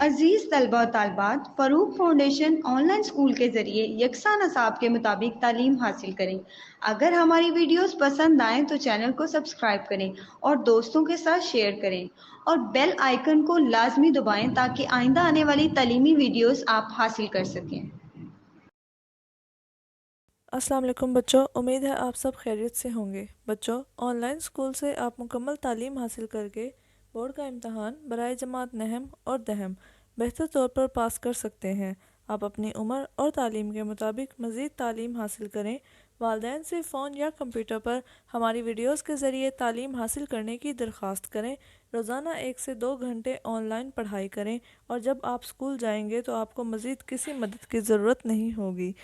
अजीज़ तलबा और तालबात, Farooq foundation online school के ज़रिए यकसा नसाब के मुताबिक तालीम हासिल करें। अगर हमारी वीडियोस पसंद आएँ तो चैनल को सब्सक्राइब करें और दोस्तों के साथ शेयर करें और बेल आइकन को लाजमी दबाएं ताकि आइंदा आने वाली तालीमी वीडियोस आप हासिल कर सकें। अस्सलाम वालेकुम बच्चों, उम्मीद है आप सब खैरियत से होंगे। बच्चों, ऑनलाइन स्कूल से आप मुकम्मल तालीम हासिल करके बोर्ड का इम्तहान बराए जमात नहम और दहम बेहतर तौर पर पास कर सकते हैं। आप अपनी उम्र और तालीम के मुताबिक मज़ीद तालीम हासिल करें। वालिदैन से फ़ोन या कंप्यूटर पर हमारी वीडियोस के ज़रिए तालीम हासिल करने की दरख्वास्त करें। रोज़ाना 1 से 2 घंटे ऑनलाइन पढ़ाई करें और जब आप स्कूल जाएंगे तो आपको मज़ीद किसी मदद की ज़रूरत नहीं होगी।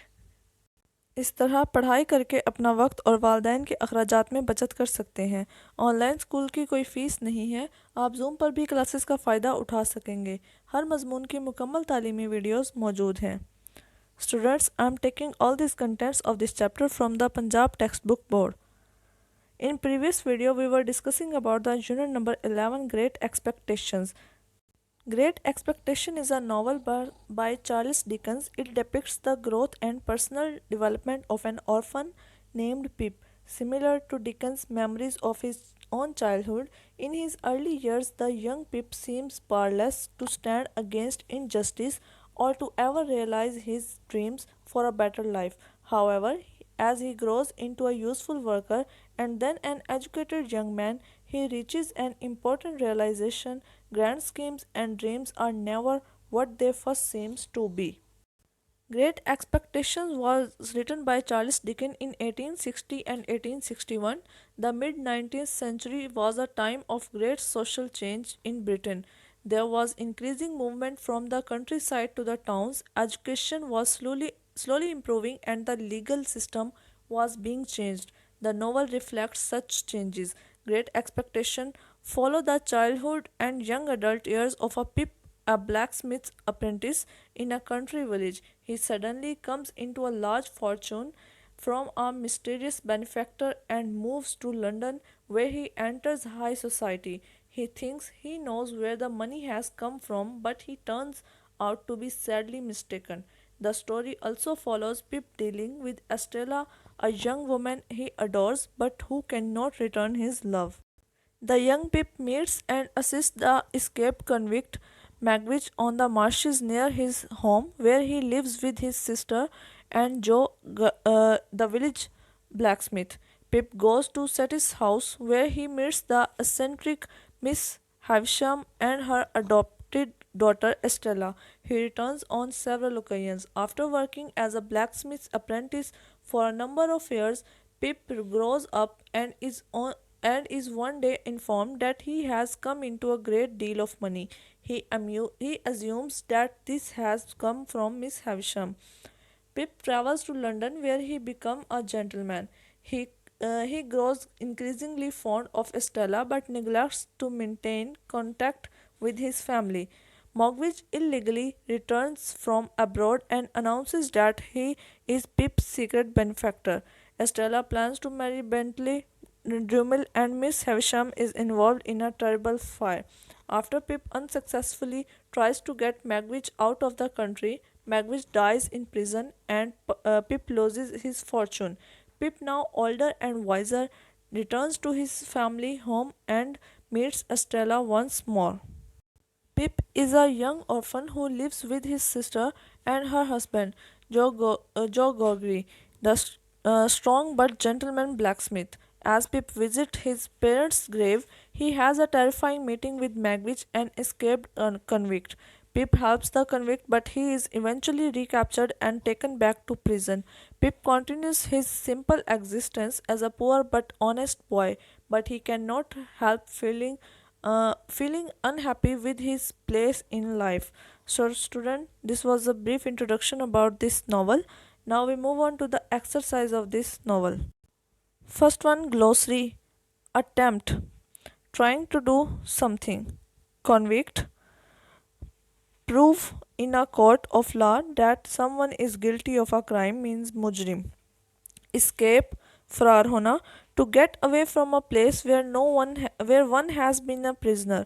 इस तरह पढ़ाई करके अपना वक्त और वालिदैन के अखराजात में बचत कर सकते हैं। ऑनलाइन स्कूल की कोई फ़ीस नहीं है। आप जूम पर भी क्लासेस का फ़ायदा उठा सकेंगे। हर मजमून की मुकम्मल तालीमी वीडियोस मौजूद हैं। Students, I am taking all these contents of this chapter from the Punjab textbook board. In previous video, we were discussing about the unit number 11, Great Expectations. Great Expectation is a novel by Charles Dickens. It depicts the growth and personal development of an orphan named Pip. Similar to Dickens' memories of his own childhood, in his early years, the young Pip seems powerless to stand against injustice or to ever realize his dreams for a better life. However, as he grows into a useful worker and then an educated young man, he reaches an important realization: grand schemes and dreams are never what they first seems to be. Great Expectations was written by Charles Dickens in 1860 and 1861. The mid 19th century was a time of great social change in Britain. There was increasing movement from the countryside to the towns. Education was slowly improving and the legal system was being changed. The novel reflects such changes. Great Expectation follow the childhood and young adult years of a blacksmith's apprentice in a country village. He suddenly comes into a large fortune from a mysterious benefactor and moves to London, where he enters high society. He thinks he knows where the money has come from, but he turns out to be sadly mistaken. The story also follows Pip dealing with Estella, a young woman he adores but who cannot return his love. The young Pip meets and assists the escaped convict Magwitch on the marshes near his home, where he lives with his sister and the village blacksmith. Pip goes to Setty's house, where he meets the eccentric Miss Havisham and her adopted daughter Estella. He returns on several occasions. After working as a blacksmith's apprentice for a number of years, Pip grows up and is one day informed that he has come into a great deal of money. He assumes that this has come from Miss Havisham. Pip travels to London, where he becomes a gentleman. He grows increasingly fond of Estella but neglects to maintain contact with his family. Mogwitch illegally returns from abroad and announces that he is Pip's secret benefactor. Estella plans to marry Bentley Drummle, and Miss Havisham is involved in a terrible fire. After Pip unsuccessfully tries to get Magwitch out of the country, Magwitch dies in prison and Pip loses his fortune. Pip, now older and wiser, returns to his family home and meets Estella once more. Pip is a young orphan who lives with his sister and her husband, Joe Gorgry, the strong but gentleman blacksmith. As Pip visits his parents' grave, he has a terrifying meeting with Magwitch, an escaped convict. Pip helps the convict, but he is eventually recaptured and taken back to prison. Pip continues his simple existence as a poor but honest boy, but he cannot help feeling unhappy with his place in life. So, student, this was a brief introduction about this novel. Now we move on to the exercise of this novel. First one, glossary: attempt, trying to do something; convict, prove in a court of law that someone is guilty of a crime means mujrim; escape, फरार होना, to get away from a place where one has been a prisoner;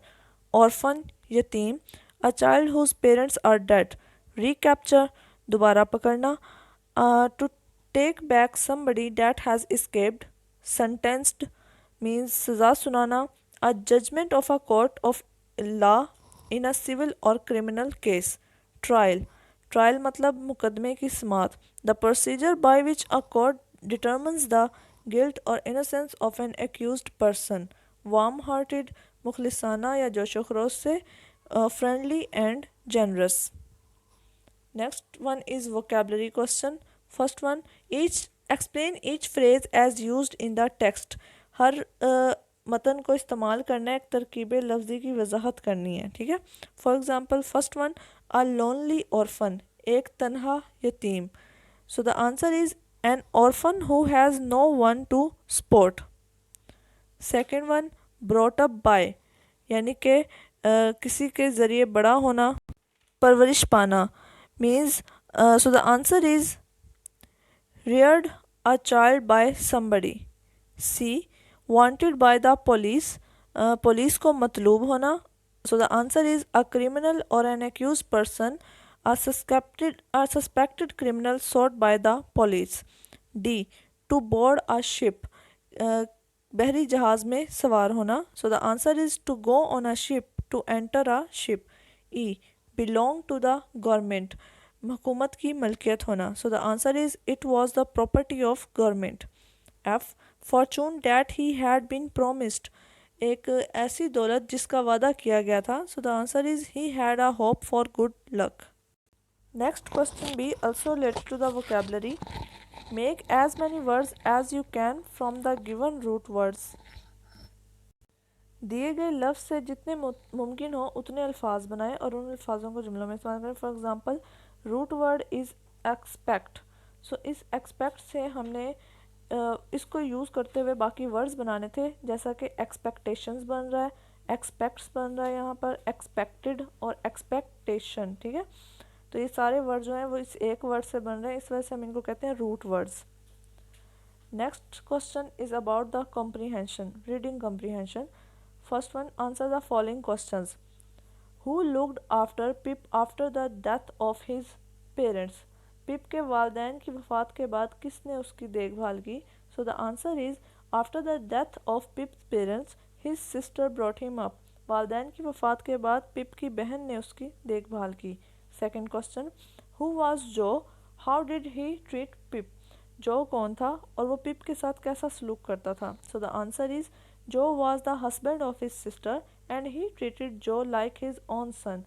orphan, yatim, a child whose parents are dead, recapture दोबारा पकड़ना, to take back somebody that has escaped, sentenced means सज़ा सुनाना, a judgment of a court of law in a civil or criminal case, trial trial मतलब मुकदमे की समात, the procedure by which a court determines the guilt or innocence of an accused person, warm hearted मुखलिसाना या जोशो खरोश से, friendly and generous. Next one is vocabulary question. First one, each explain each phrase as used in the text. हर मतन को इस्तेमाल करना है, एक तरकीब लफ्ज़ी की वजाहत करनी है, ठीक है. For example first one, a lonely orphan, एक तन्हा यतीम. So the answer is an orphan who has no one to support. Second one, brought up by, यानी कि किसी के ज़रिए बड़ा होना, परवरिश पाना. Means so the answer is reared a child by somebody. C, wanted by the police, police को मतलूब होना. So the answer is a criminal or an accused person, a suspected criminal sought by the police. D, to board a ship, बहरी जहाज में सवार होना. So the answer is to go on a ship, to enter a ship. E, belong to the government, हुकूमत की मलकियत होना. So the answer is it was the property of government. F, fortune that he had been promised, एक ऐसी दौलत जिसका वादा किया गया था. So the answer is he had a hope for good luck. Next question B also related to the vocabulary. Make as many words as you can from the given root words. दिए गए लफ्ज़ से जितने मुमकिन हो उतने अल्फाज बनाएं और उन अल्फाजों को जुमलों में इस्तेमाल करें. For example root word is expect. So इस एक्सपेक्ट से हमने इसको यूज़ करते हुए बाकी वर्ड्स बनाने थे, जैसा कि एक्सपेक्टेशंस बन रहा है, एक्सपेक्ट्स बन रहा है यहाँ पर, एक्सपेक्टेड और एक्सपेक्टेशन, ठीक है. तो ये सारे वर्ड जो हैं वो इस एक वर्ड से बन रहे हैं, इस वजह से हम इनको कहते हैं root words. Next question is about the comprehension, reading comprehension. First one, answer the following questions. Who looked after Pip after the death of his parents? पिप के वालदैन की वफ़ात के बाद किसने उसकी देखभाल की? So the answer is after the death of Pip's parents, his sister brought him up. वालदैन की वफ़ात के बाद पिप की बहन ने उसकी देखभाल की. Second question, who was Joe? How did he treat Pip? जो कौन था और वो पिप के साथ कैसा सलूक करता था? So the answer is Joe was the husband of his sister and he treated Joe like his own son.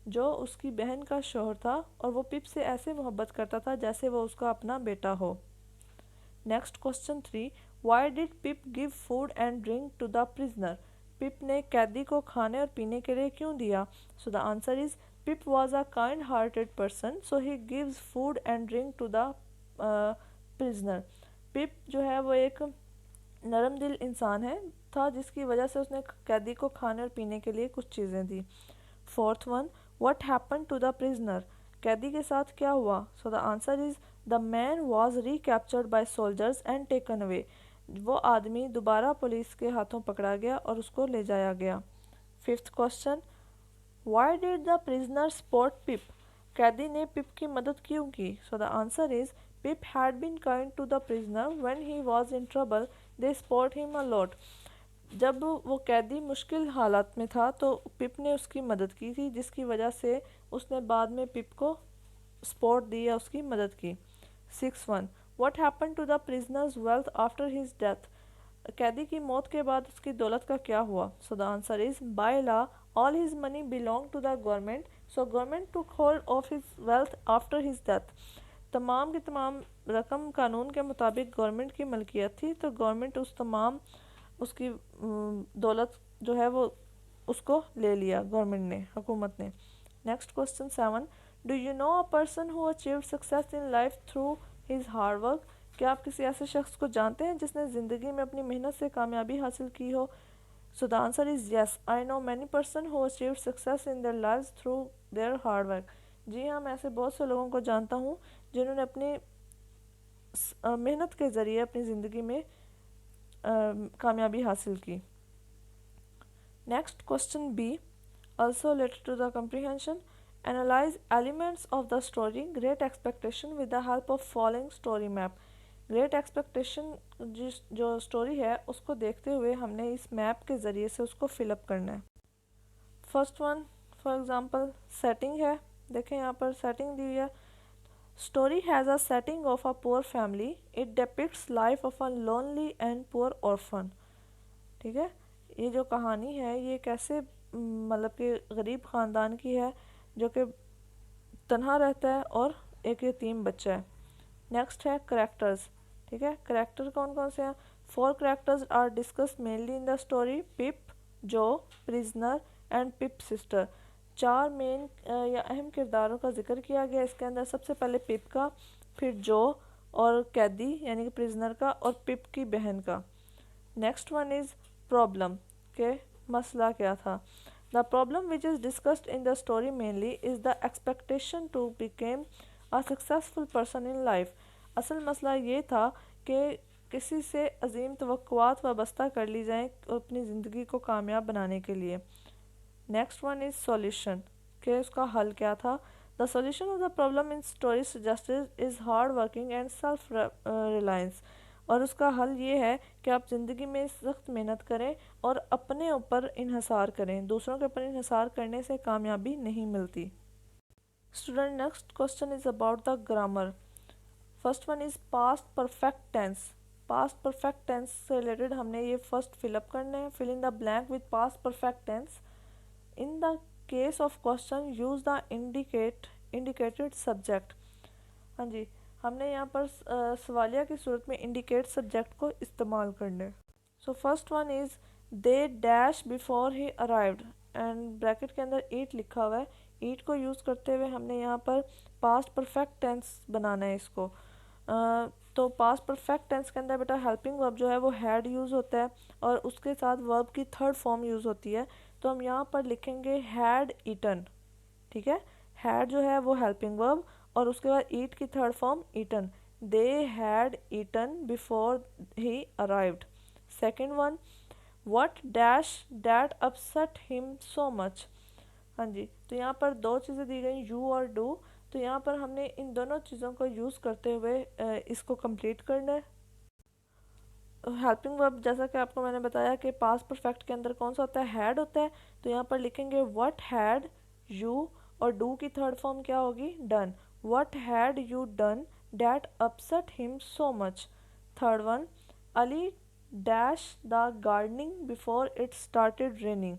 जो उसकी बहन का शौहर था और वो पिप से ऐसे मोहब्बत करता था जैसे वो उसका अपना बेटा हो. Next question 3, why did Pip give food and drink to the prisoner? Pip ने कैदी को खाने और पीने के लिए क्यों दिया? So the answer is Pip was a kind hearted person, so he gives food and drink to the prisoner. Pip जो है वो एक नरम दिल इंसान है था, जिसकी वजह से उसने कैदी को खाने और पीने के लिए कुछ चीज़ें दी. Fourth one, what happen to the prisoner? कैदी के साथ क्या हुआ? So the answer is the man was recaptured by soldiers and taken away. वो आदमी दोबारा पुलिस के हाथों पकड़ा गया और उसको ले जाया गया. Fifth question, why did the prisoner support Pip? कैदी ने पिप की मदद क्यों की? So the answer is Pip had been kind to the prisoner when he was in trouble, they support him a lot. जब वो कैदी मुश्किल हालात में था तो पिप ने उसकी मदद की थी, जिसकी वजह से उसने बाद में पिप को सपोर्ट दी या उसकी मदद की. 6.1, what happen to the prisoner's wealth after his death? कैदी की मौत के बाद उसकी दौलत का क्या हुआ? So the answer is by law all his money belong to the government, so government took hold of his wealth after his death. तमाम की तमाम रकम कानून के मुताबिक गवर्नमेंट की मलकियत थी, तो गवर्नमेंट उस तमाम उसकी दौलत जो है वो उसको ले लिया गवर्नमेंट ने, हुकूमत ने. Next question 7, do you know a person who achieved success in life through his hard work? क्या आप किसी ऐसे शख्स को जानते हैं जिसने ज़िंदगी में अपनी मेहनत से कामयाबी हासिल की हो? So the answer is yes, I know many person who achieved success in their lives through their hard work. जी हाँ, मैं ऐसे बहुत से लोगों को जानता हूँ जिन्होंने अपनी मेहनत के ज़रिए अपनी ज़िंदगी में कामयाबी हासिल की. Next question B, also related to the comprehension. Analyze elements of the story Great Expectation with the help of following story map. Great expectation जिस जो स्टोरी है उसको देखते हुए हमने इस मैप के ज़रिए से उसको फिलअप करना है। First one for example setting है, देखें यहाँ पर सेटिंग दी हुई है। Story has a setting of a poor family, it depicts life of a lonely and poor orphan. ठीक है, ये जो कहानी है ये कैसे मतलब कि गरीब ख़ानदान की है जो कि तन्हा रहता है और एक यतीम बच्चा है। नेक्स्ट है करेक्टर्स। ठीक है, करेक्टर कौन कौन से हैं? 4 characters are discuss mainly in the story, Pip, Joe, prisoner and Pip sister. 4 main या अहम किरदारों का जिक्र किया गया इसके अंदर। सबसे पहले पिप का, फिर जो और कैदी यानी कि प्रिजनर का, और पिप की बहन का। नेक्स्ट वन इज़ प्रॉब्लम, के मसला क्या था। The problem which is discussed in the story mainly is the expectation to became a successful person in life. असल मसला ये था कि किसी से अजीम तवक्कुआत वाबस्ता कर ली जाएं अपनी ज़िंदगी को कामयाब बनाने के लिए। नेक्स्ट वन इज़ सॉल्यूशन, कि उसका हल क्या था। The solution of the problem in story suggested is hard working and self reliance. और उसका हल ये है कि आप ज़िंदगी में सख्त मेहनत करें और अपने ऊपर इन्हिसार करें। दूसरों के ऊपर इन्हिसार करने से कामयाबी नहीं मिलती। Student, next question is about the grammar. First one is past perfect tense. Past perfect tense से रिलेटेड हमने ये फर्स्ट फिलअप करना है। Fill in the blank with past perfect tense. In the case of question use the indicated subject. हाँ जी, हमने यहाँ पर सवालिया की सूरत में इंडिकेट सब्जेक्ट को इस्तेमाल करना है। So first one is they dash before he arrived, and bracket के अंदर ईट लिखा हुआ है। ईट को यूज़ करते हुए हमने यहाँ पर पास्ट परफेक्ट टेंस बनाना है इसको। तो पास्ट परफेक्ट टेंस के अंदर बेटा हेल्पिंग वर्ब जो है वो हैड यूज़ होता है और उसके साथ वर्ब की थर्ड फॉर्म यूज़ होती है। तो हम यहाँ पर लिखेंगे हैड ईटन। ठीक है, हैड जो है वो हेल्पिंग वर्ब और उसके बाद ईट की third form eaten. They had eaten before he arrived. Second one, what dash that upset him so much. हाँ जी, तो यहाँ पर दो चीज़ें दी गई, यू और डू। तो यहाँ पर हमने इन दोनों चीज़ों को यूज़ करते हुए इसको कंप्लीट करना है। हेल्पिंग वर्ब जैसा कि आपको मैंने बताया कि पास्ट परफेक्ट के अंदर कौन सा होता है, हैड होता है। तो यहाँ पर लिखेंगे व्हाट हैड यू, और डू की थर्ड फॉर्म क्या होगी, done. What had you done that upset him so much. Third one, Ali dash the gardening before it started raining.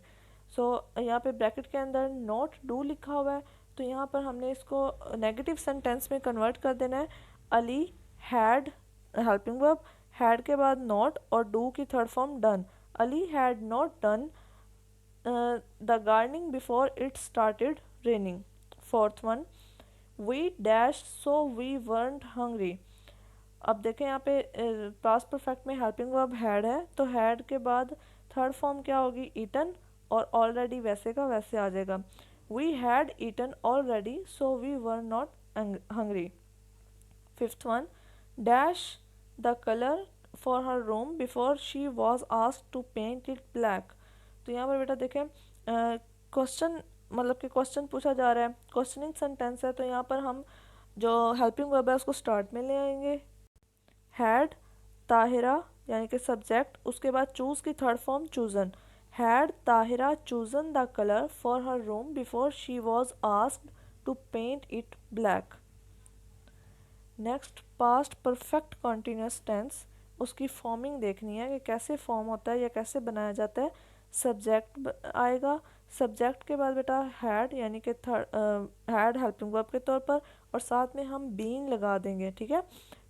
So यहाँ पे ब्रैकेट के अंदर नॉट डू लिखा हुआ है, तो यहाँ पर हमने इसको नेगेटिव सेंटेंस में कन्वर्ट कर देना है। Ali had helping verb, had के बाद नॉट और डू की third form done. Ali had not done the gardening before it started raining. Fourth one, we dash so we weren't hungry. अब देखें यहाँ पे पास्ट परफेक्ट में हेल्पिंग वर्ब हैड है, तो हैड के बाद थर्ड फॉर्म क्या होगी, ईटन, और ऑलरेडी वैसे का वैसे आ जाएगा। We had eaten already so we were not hungry. Fifth one, dash the colour for her room before she was asked to paint it black. तो यहाँ पर बेटा देखें क्वेश्चन मतलब कि क्वेश्चन पूछा जा रहा है, क्वेश्चनिंग सेंटेंस है, तो यहाँ पर हम जो हेल्पिंग वर्ब है उसको स्टार्ट में ले आएंगे। हैड ताहिरा यानी कि सब्जेक्ट, उसके बाद चूज़ की third form chosen. Had Tahira chosen the colour for her room before she was asked to paint it black. Next, past perfect continuous tense, उसकी फॉर्मिंग देखनी है कि कैसे फॉर्म होता है या कैसे बनाया जाता है। सब्जेक्ट आएगा, सब्जेक्ट के बाद बेटा हैड यानी कि हैड हेल्पिंग वर्ब के तौर पर, और साथ में हम बीन लगा देंगे। ठीक है,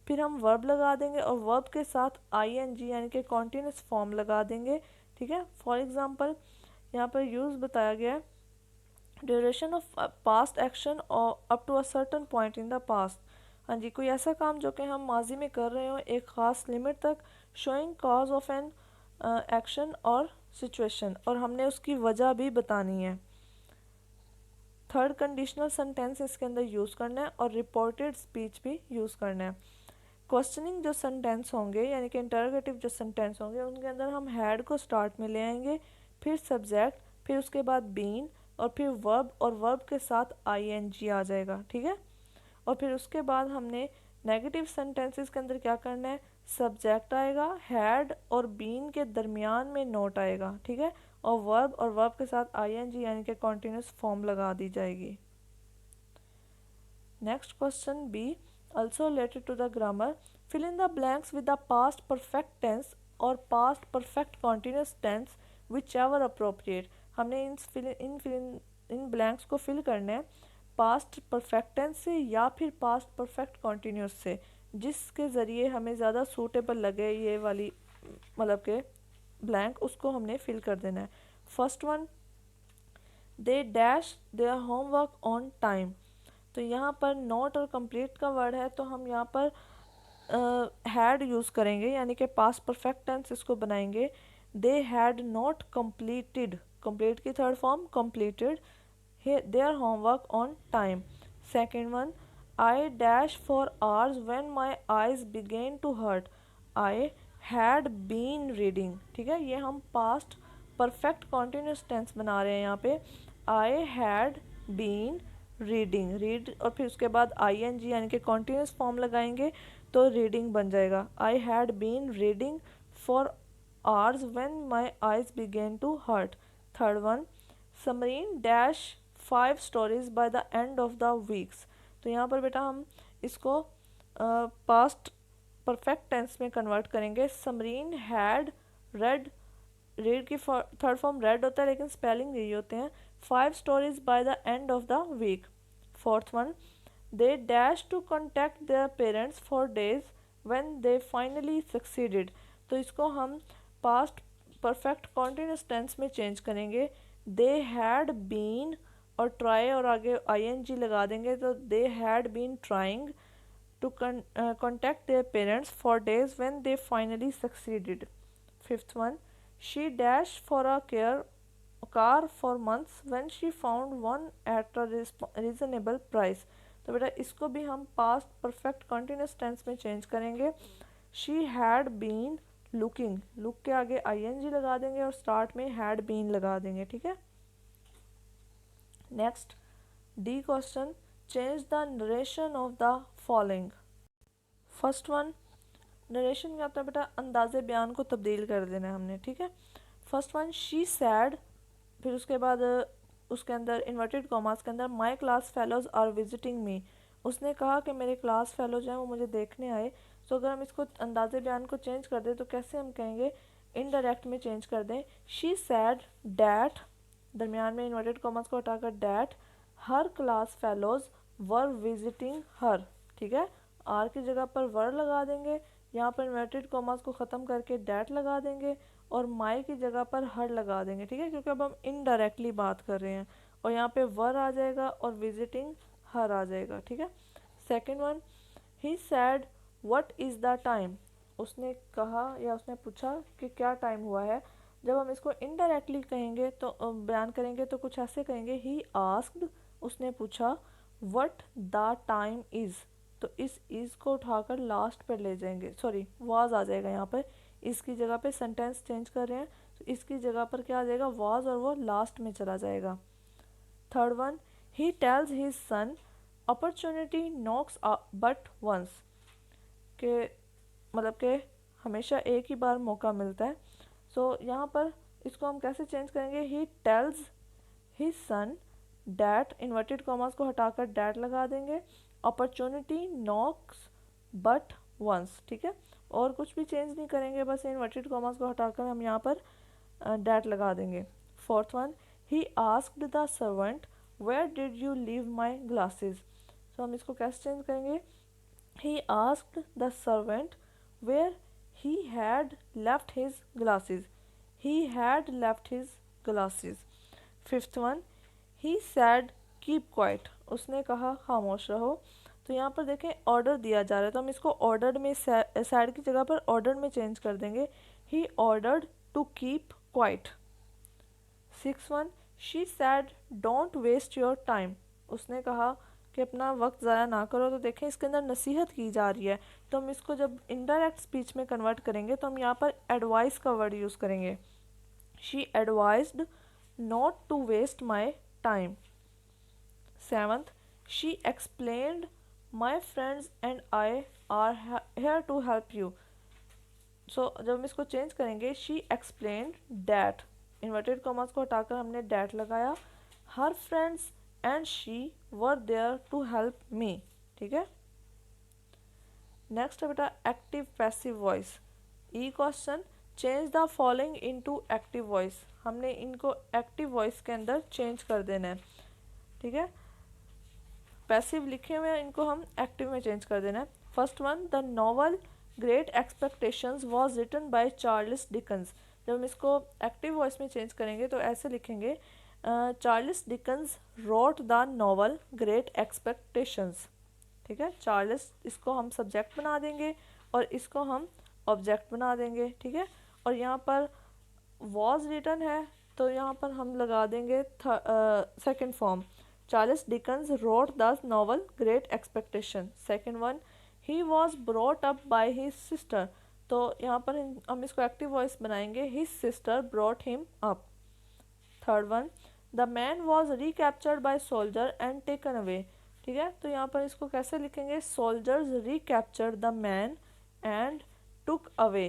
फिर हम वर्ब लगा देंगे और वर्ब के साथ आईएनजी यानी कि कॉन्टीन्यूस फॉर्म लगा देंगे। ठीक है, फॉर एग्जांपल यहाँ पर यूज़ बताया गया है, ड्यूरेशन ऑफ पास्ट एक्शन और up to a certain point in the past. हाँ जी, कोई ऐसा काम जो कि हम माजी में कर रहे हो एक ख़ास लिमिट तक। Showing cause of an action और सिचुएशन, और हमने उसकी वजह भी बतानी है। थर्ड, कंडीशनल सेंटेंस इसके अंदर यूज़ करना है और रिपोर्टेड स्पीच भी यूज़ करना है। क्वेश्चनिंग जो सेंटेंस होंगे यानी कि इंटरोगेटिव जो सेंटेंस होंगे उनके अंदर हम हैड को स्टार्ट में ले आएंगे, फिर सब्जेक्ट, फिर उसके बाद बीन, और फिर वर्ब, और वर्ब के साथ ing आ जाएगा, ठीक है। और फिर उसके बाद हमने नेगेटिव सेंटेंसेस के अंदर क्या करना है, सब्जेक्ट आएगा, हैड और बीन के दरमियान में नोट आएगा, ठीक है, और वर्ब के साथ ing यानी कि कॉन्टिन्यूस फॉर्म लगा दी जाएगी। Next question B, also related to the grammar, fill in the blanks with the past perfect tense और past perfect continuous tense whichever appropriate। हमने इन ब्लैंक्स को फिल करना है पास्ट परफेक्ट टेंस से या फिर पास्ट परफेक्ट कॉन्टीन्यूस से, जिसके ज़रिए हमें ज़्यादा सूटेबल लगे ये वाली मतलब के ब्लैंक, उसको हमने फिल कर देना है। First one, they dash their homework on time. तो यहाँ पर नॉट और कंप्लीट का वर्ड है, तो हम यहाँ पर हैड यूज़ करेंगे, यानी कि पास्ट परफेक्ट टेंस इसको बनाएंगे। They had not completed, complete की third form completed their homework on time. Second one, I dash for hours when my eyes began to hurt. I had been reading, ठीक है, ये हम past perfect continuous tense बना रहे हैं यहाँ पे। I had been reading, read और फिर उसके बाद ing यानी कि continuous form लगाएंगे तो reading बन जाएगा। I had been reading for hours when my eyes began to hurt. Third one, Samreen dash 5 stories by the end of the weeks। तो यहाँ पर बेटा हम इसको पास्ट परफेक्ट टेंस में कन्वर्ट करेंगे। समरीन हैड रेड, रीड की थर्ड फॉर्म रेड होता है लेकिन स्पेलिंग यही होते हैं। 5 stories by the end of the week। Fourth one, they dash to contact their parents for days when they finally succeeded। तो इसको हम पास्ट परफेक्ट कॉन्टिन्यूस टेंस में चेंज करेंगे। दे हैड बीन और ट्राई और आगे ing लगा देंगे, तो they had been trying to contact their parents for days when they finally succeeded. Fifth one, she dash for a car for months when she found one at a reasonable price. तो बेटा इसको भी हम past perfect continuous tense में change करेंगे। She had been looking, look के आगे ing लगा देंगे और स्टार्ट में हैड बीन लगा देंगे, ठीक है। Next D question, change the narration of the following. First one, narration क्या होता है बेटा, अंदाजे बयान को तब्दील कर देना है हमने, ठीक है। फर्स्ट वन, शी सैड, फिर उसके बाद उसके अंदर इन्वर्टेड कॉमास के अंदर my class fellows are visiting me. उसने कहा कि मेरे क्लास फेलो जो हैं वो मुझे देखने आए। तो अगर हम इसको अंदाजे बयान को चेंज कर दें तो कैसे हम कहेंगे, इनडायरेक्ट में चेंज कर दें। शी सैड डैट, दरमियान में इन्वर्टेड कॉमास को हटाकर that, her class fellows were visiting her, ठीक है। आर की जगह पर वर लगा देंगे, यहाँ पर इन्वर्टेड कॉमास को ख़त्म करके डैट लगा देंगे और माई की जगह पर हर लगा देंगे, ठीक है, क्योंकि अब हम इनडायरेक्टली बात कर रहे हैं। और यहाँ पे वर आ जाएगा और विजिटिंग हर आ जाएगा, ठीक है। Second one, he sad what is the time. उसने कहा या उसने पूछा कि क्या टाइम हुआ है। जब हम इसको इनडायरेक्टली कहेंगे तो बयान करेंगे तो कुछ ऐसे कहेंगे, ही आस्क्ड, उसने पूछा, व्हाट द टाइम इज़। तो इस इज़ को उठाकर लास्ट पर ले जाएंगे, सॉरी वाज आ जाएगा यहाँ पर, इसकी जगह पे सेंटेंस चेंज कर रहे हैं तो इसकी जगह पर क्या आ जाएगा, वाज, और वो लास्ट में चला जाएगा। Third one, he tells his son opportunity knocks but once, के मतलब के हमेशा एक ही बार मौका मिलता है। सो यहाँ पर इसको हम कैसे चेंज करेंगे, ही tells his sun that, inverted commas को हटाकर डैट लगा देंगे, अपॉर्चुनिटी नॉक्स बट वंस, ठीक है। और कुछ भी चेंज नहीं करेंगे, बस इन्वर्टेड कॉमास को हटाकर हम यहाँ पर डैट लगा देंगे। Fourth one, he asked the servant where did you leave my glasses. तो हम इसको कैसे चेंज करेंगे, he asked the servant where he had left his glasses, he had left his glasses. Fifth one, he said keep quiet, उसने कहा खामोश रहो। तो यहाँ पर देखें ऑर्डर दिया जा रहा है तो हम इसको ऑर्डर्ड में सैड की जगह पर ऑर्डर्ड में चेंज कर देंगे, he ordered to keep quiet. Six one, she said don't waste your time, उसने कहा कि अपना वक्त ज़ाया ना करो। तो देखें इसके अंदर नसीहत की जा रही है, तो हम इसको जब इनडायरेक्ट स्पीच में कन्वर्ट करेंगे तो हम यहाँ पर एडवाइस का वर्ड यूज़ करेंगे। She advised not to waste my time. Seventh, she explained, my friends and I are here to help you. So जब हम इसको चेंज करेंगे, she explained that, inverted commas को हटाकर हमने डैट लगाया, her friends and she were there to help me. ठीक है। नेक्स्ट है बेटा active passive voice. E question, change the following into active voice. हमने इनको एक्टिव वॉइस के अंदर चेंज कर देना है। ठीक है। पैसिव लिखे हुए हैं, इनको हम एक्टिव में चेंज कर देना है। First one, the novel Great Expectations was written by Charles Dickens. जब हम इसको एक्टिव वॉइस में चेंज करेंगे तो ऐसे लिखेंगे, Charles Dickens wrote the novel Great expectations. ठीक है। चार्ल्स इसको हम सब्जेक्ट बना देंगे और इसको हम ऑब्जेक्ट बना देंगे। ठीक है। और यहाँ पर वॉज रिटन है तो यहाँ पर हम लगा देंगे second form, Charles Dickens wrote the novel Great Expectation. Second one, he was brought up by his sister. तो यहाँ पर हम इसको एक्टिव वॉइस बनाएंगे, his sister brought him up. Third one, the man was recaptured by soldier and taken away. ठीक है। तो यहाँ पर इसको कैसे लिखेंगे, soldiers recaptured the man and took away.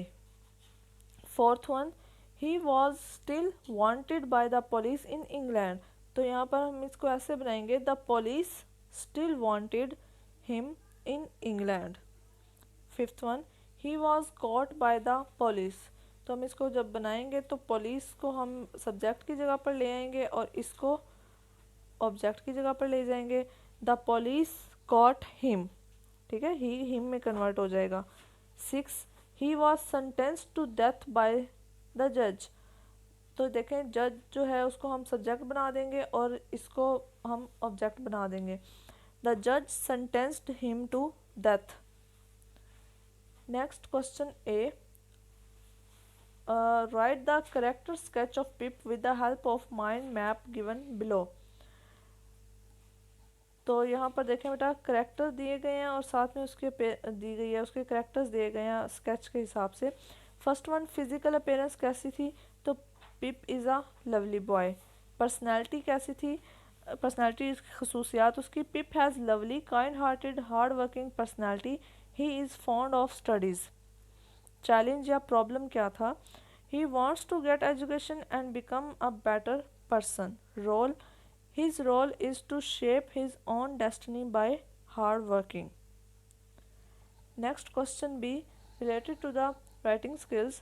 Fourth one, he was still wanted by the police in England. तो यहाँ पर हम इसको ऐसे बनाएंगे, the police still wanted him in England. Fifth one, he was caught by the police. तो हम इसको जब बनाएंगे तो पुलिस को हम सब्जेक्ट की जगह पर ले आएंगे और इसको ऑब्जेक्ट की जगह पर ले जाएंगे, द पुलिस कॉट हिम। ठीक है। ही हिम में कन्वर्ट हो जाएगा। Six, he was sentenced to death by the जज। तो देखें, जज जो है उसको हम सब्जेक्ट बना देंगे और इसको हम ऑब्जेक्ट बना देंगे, द जज sentenced him to death. Next question A, write the character sketch of Pip with the help of mind map given below. तो यहाँ पर देखें बेटा, करेक्टर दिए गए हैं और साथ में उसके दी गई है, उसके करेक्टर्स दिए गए हैं स्केच के हिसाब से। फर्स्ट वन, फिजिकल अपीयरेंस कैसी थी, तो Pip is a lovely boy. Personality कैसी थी, पर्सनैलिटी खसूसियात उसकी, Pip has lovely kind hearted hard working personality, he is fond of studies. Challenge या प्रॉब्लम क्या था, he wants to get education and become a better person. Role, his role is to shape his own destiny by hard working. Next question B, related to the writing skills.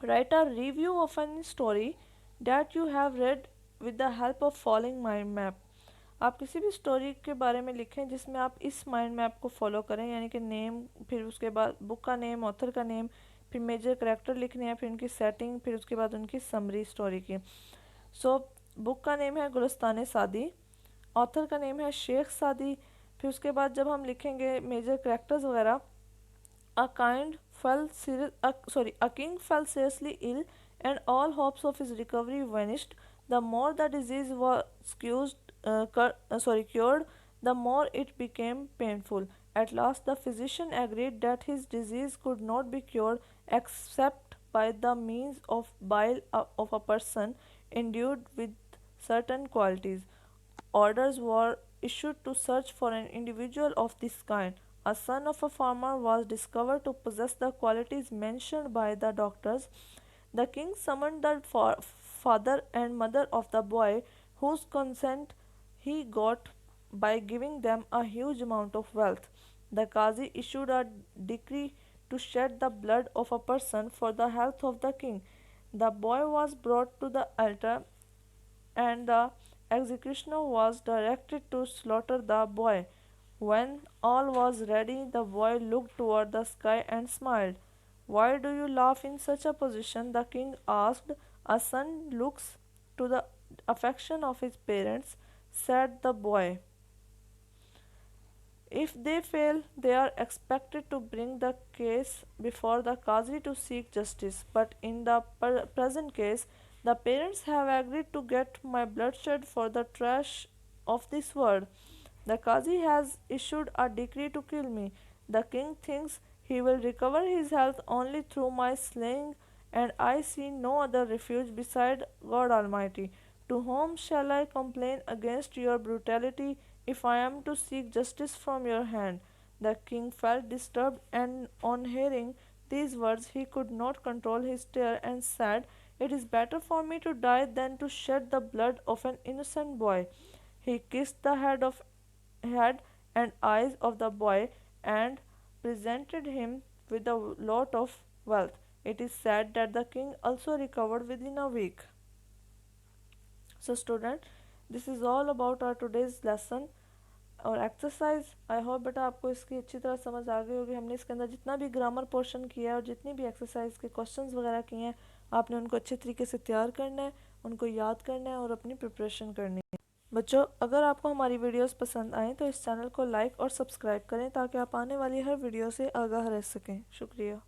Write a review of any story that you have read with the help of following mind map. आप किसी भी story के बारे में लिखें जिसमें आप इस माइंड मैप को फॉलो करें, यानी कि नेम, फिर उसके बाद बुक का नेम, ऑथर का नेम, फिर मेजर करैक्टर लिखने हैं, फिर उनकी सेटिंग, फिर उसके बाद उनकी समरी स्टोरी की। सो बुक का नेम है गुलिस्तान सादी, ऑथर का नेम है शेख सादी, फिर उसके बाद जब हम लिखेंगे मेजर करैक्टर्स वगैरह, a king fell seriously ill and all hopes of his recovery vanished. The more the disease was cured, the more it became painful. At last the physician agreed that his disease could not be cured except by the means of bile of a person endued with certain qualities. Orders were issued to search for an individual of this kind. A son of a farmer was discovered to possess the qualities mentioned by the doctors. The king summoned the father and mother of the boy, whose consent he got by giving them a huge amount of wealth. The Qazi issued a decree to shed the blood of a person for the health of the king. The boy was brought to the altar and the executioner was directed to slaughter the boy. When all was ready, the boy looked toward the sky and smiled. Why do you laugh in such a position? The king asked. A son looks to the affection of his parents, said the boy. If they fail, they are expected to bring the case before the Qazi to seek justice. But in the present case, the parents have agreed to get my bloodshed for the trash of this world. The Qazi has issued a decree to kill me. The king thinks he will recover his health only through my slaying, and I see no other refuge beside God Almighty. To whom shall I complain against your brutality if I am to seek justice from your hand? The king felt disturbed, and on hearing these words he could not control his terror and said, "It is better for me to die than to shed the blood of an innocent boy." He kissed the head and eyes of the boy and presented him with a lot of wealth. It is said that the king also recovered within a week. So student, this is all about our today's lesson और exercise. I hope बेटा आपको इसकी अच्छी तरह समझ आ गई होगी। हमने इसके अंदर जितना भी ग्रामर पोर्शन किया है और जितनी भी एक्सरसाइज के क्वेश्चंस वगैरह किए हैं, आपने उनको अच्छे तरीके से तैयार करना है, उनको याद करना है और अपनी प्रिपरेशन करनी है। बच्चों, अगर आपको हमारी वीडियोस पसंद आएँ तो इस चैनल को लाइक और सब्सक्राइब करें ताकि आप आने वाली हर वीडियो से आगाह रह सकें। शुक्रिया।